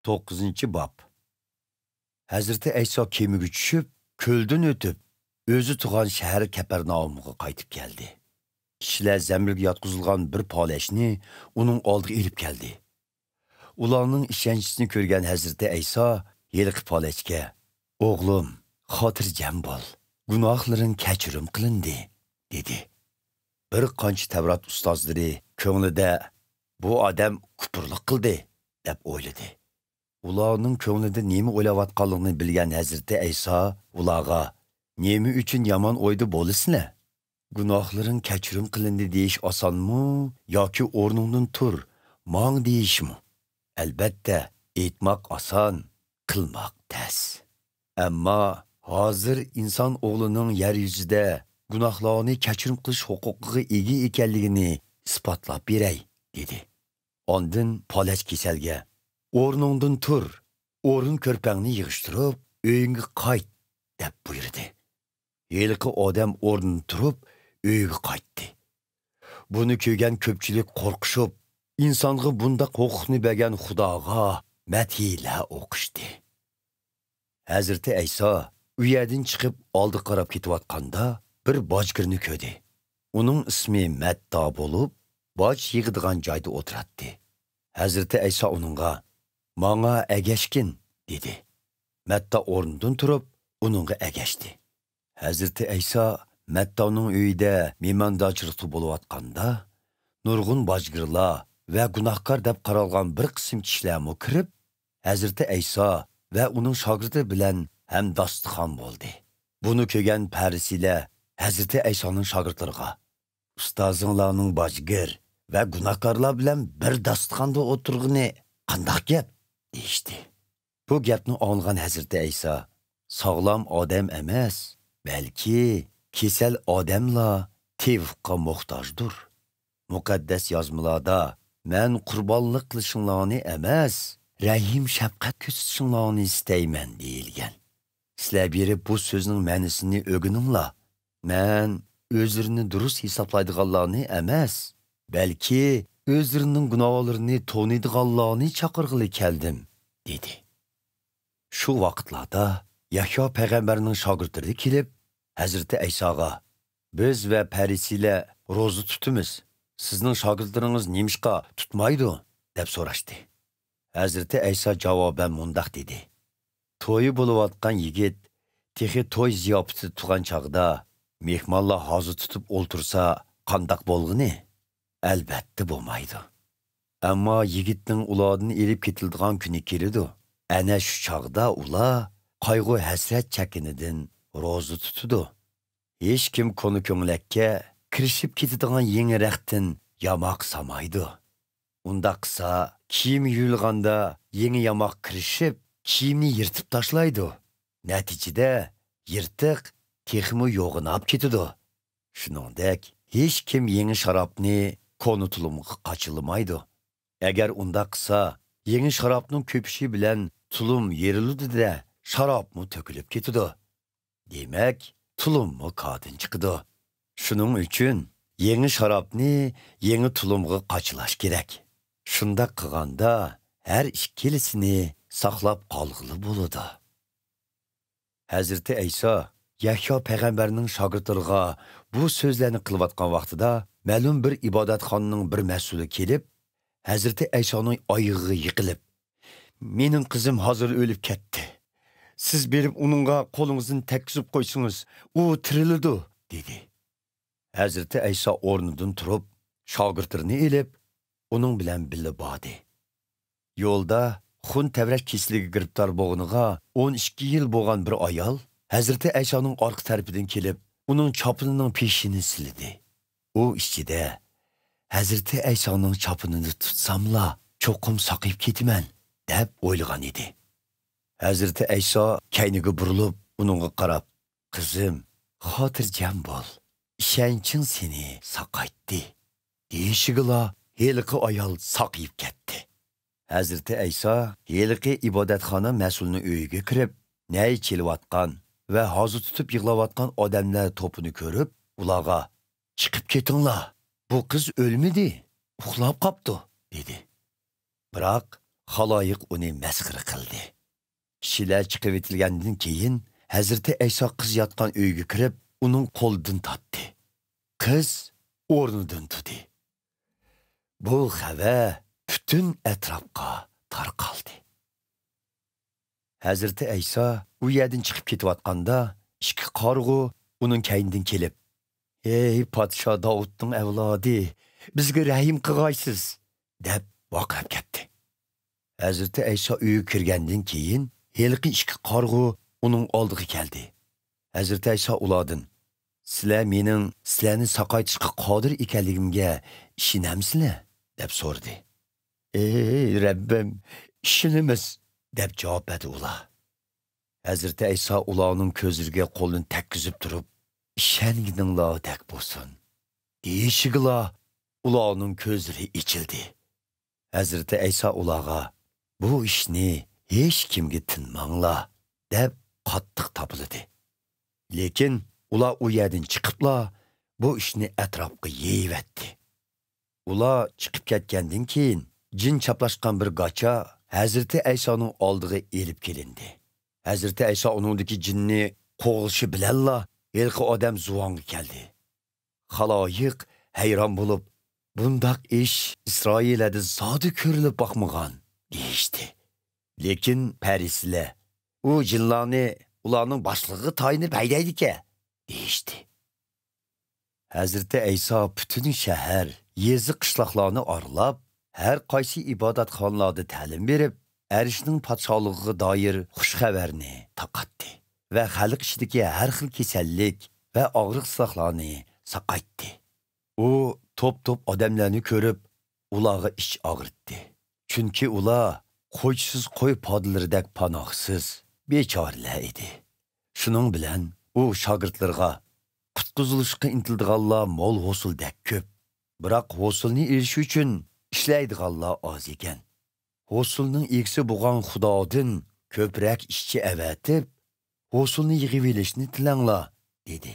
9. bab. Hazreti İsa kemiga tushib, ko'ldan o'tib, o'zi tug'an shahar Kapernaumga qaytib keldi. Kishilar zamirga yotqizilgan bir polashni uning oldiga elib keldi. Ularning ishonchisini ko'rgan Hazreti İsa yelqi polashga: "O'g'lim, xotirjam bo'l. Gunohlaring kechirim qilindi", dedi. Bir qancha Tavrat ustozlari ko'nglida bu odam kupurlik qildi deb o'yladi. Ularning ko'nglida nima o'ylayotganligini bilgan Hazreti İsa ularga: "Nima uchun yomon o'yda bo'lisizlar? Gunohlaring kechirim qilindi deyish osonmi yoki o'rningdan tur, mang deyishmi? Albatta, aytmoq oson, qilmoq tez. Ammo hozir inson o'g'lining yer yuzida gunohlarni kechirim qilish huquqiga ega ekanligini isbotlab beray", dedi. Ondan polash kasalga: "O'rningdan tur, o'rin ko'rpangni yig'ishtirib, uyingga qayt", deb buyurdi. Yelqi odam o'rnidan turib, uyiga qaytdi. Buni ko'rgan ko'pchilik qo'rqishib, insonga bundaq huquqni bergan Xudoga madhiylar o'qishdi. Hazreti İsa uydan chiqib oldi qarab ketayotganda bir bojgirni ko'rdi. Uning ismi Matta bo'lib, boj yig'adigan joyda o'tiradi. Hazreti İsa uningga: "Manga agashkin", dedi. Matta o'rnidan turib, uningga agashdi. Hazreti İsa Mattaning uyida mehmondorchilikda bo'layotganda, nurg'un bojgirlar va gunohkor deb qaralgan bir qism kishilarmi kirib, Hazreti İsa va uning shogirdi bilan ham dasturxon bo'ldi. Buni ko'rgan Farisilar Hazreti İsa'ning shogirdlariga: "Ustozinglarning bojgir va gunohkorlar bilan bir dasturxonda o'tirgani qanday gap?" deyishdi. Bu gapni olgan Hazreti İsa: "Sog'lom odam emas, balki kesal odamlar tevfiqqa muhtojdir. Muqaddas yozmalarda men qurbonlik qilishinglarni emas, rahim shafqat ko'rsatishinglarni istayman" deyilgan. Sizlar berib bu so'zning ma'nosini o'rganinglar. Men o'zlarini durust hisoblaydiganlarni emas, balki o'zlarining gunohlarini to'niydiganlarni chaqirg'ili keldim, dedi. Shu vaqtlarda Yahyo payg'ambarning shogirdlari kelib, Hazreti İsa'ga: "Biz va Farisilar ro'za tutamiz. Sizning shogirdlaringiz nimishqa tutmaydi?" deb so'rashdi. Hazreti İsa javoban mundaq dedi: "To'yi bo'layotgan yigit texi to'y ziyofati turgan chog'da mehmonlar hozir tutib o'ltirsa, qandoq bo'lg'ini? Albatta bo'lmaydi. Ammo yigitning ulardan elib ketiladigan kuni keladi. Ana shu chog'da ular qayg'u hasrat chekinidan ro'za tutadi. Hech kim konu ko'nglakka kirishib ketadigan yangi raqtin yamoq samaydi. Unda qilsa, kiyim yuyilganda yangi yamoq kirishib, kiyimni yirtib tashlaydi. Natijada yirtiq texmi yo'g'inab ketadi. Shuningdek, hech kim yangi sharobni konu tulumga qochilmaydi. Agar unda qilsa, yangi sharobning ko'pishi bilan tulum yeriladi-da, sharobmi to'kilib ketadi. Demak, tulummi qodin chiqadi. Shuning uchun yangi sharobni yangi tulumga qochilash kerak. Shunda qilganda har ikkilisini saqlab qolg'ili bo'ladi." Hazreti İsa Yahyo payg'ambarning shogirdlariga bu so'zlarni qilayotgan vaqtida ma'lum bir ibodatxonaning bir mas'uli kelib, Hazreti İsa'ning oyog'iga yiqilib: "Mening qizim hozir o'lib ketdi. Siz berib uningga qo'lingizni tekkizib qo'ysangiz, u tiriladi", dedi. Hazreti İsa o'rnidan turib, shogirdlarini elib, uning bilan birga bordi. Yo'lda xun tavrak kesiliga giribdor bo'lganiga 12 yil bo'lgan bir ayol Hazreti İsa'ning orqa tarafidan kelib, uning chopinining peshini sildi. U ichida: "Hazreti İsa'ning chopinini tutsamla, cho'qim saqib ketaman", deb o'ylagan edi. Hazreti İsa kayniga burilib, uningga qarab: "Qizim, xotirjam bo'l. Ishonching seni saqaytdi", deyishigila heliqi ayol saqib ketdi. Hazreti İsa heliqi ibodatxona mas'ulini uyiga kirib, ney chelayotgan va hozir tutib yig'layotgan odamlar to'pini ko'rib, ularga: "Chiqib ketinglar. Bu qiz o'lmadi, uxlab qopti", dedi. Biroq Xaloyiq uni masxara qildi. Kishilar chiqib etilgandan keyin Hazreti Ayso qiz yotgan uyga kirib, uning qo'lidan tortdi. Qiz o'rnidan turdi. Bu xabar butun atrofga tarqaldi. Hazreti Ayso u yerdan chiqib ketayotganda, ikki qarg'u uning kaynidan kelib, "Ey podsho Davudning avlodi, bizga rahim qilg'aysiz", deb vaqirib ketdi. Hazreti Ayso uyga kirgandan keyin, heliqi ikki qarg'u uning oldiga keldi. Hazreti Ayso ulardan, "Sizlar mening sizlarni saqaytishga qodir ekanligimga ishonamsizlar?" deb so'radi. "Ey Rabbim, ishonamiz", deb javob berdi ular. Hazreti Ayso ularning ko'zlariga qo'lini tekkizib turib, "Ishongininglar dek bo'lsin", deyishigila ularning ko'zlari ichildi. Hazreti Ayso ularga, "Bu ishni hech kimga tinmanglar", deb qattiq topildi. Lekin ular u yerdan chiqibla bu ishni atrofga yeyivetdi. Ular chiqib ketgandan keyin jin chaplashgan bir gacha Hazreti Aysoning oldiga elib kelindi. Hazreti Ayso uningdagi jinni qo'g'ilishi bilanla elqi odam zuvonga keldi. Xaloyiq hayron bo'lib, "Bundaq ish Isroilda zodi ko'rilib boqmagan", deyishdi. Lekin parislar u jinlarni ularning boshlig'iga tayinib haydaydi-ki, deyishdi. Hazreti Ayso butun shahar, yezi qishloqlarni oralab, har qaysi ibodatxonalarda ta'lim berib, Arishning podshohligiga doir xush xabarni taqatdi va xalq ichidagi har xil kasallik va og'riq-saqlarni saqaytdi. U top-top odamlarni ko'rib, ularga ich og'ritdi. Chunki ular qo'ychisiz qo'y podlaridek panohsiz, bechoralar edi. Shuning bilan u shogirdlarga qutqizilishga intildiganlar mo'l hosuldek ko'p, biroq hosulni erishish uchun ishlaydiganlar oz ekan. Hosulning egisi bo'lgan Xudodan ko'proq ishchi avatib, hosulni yig'ib olishni tilanglar, dedi.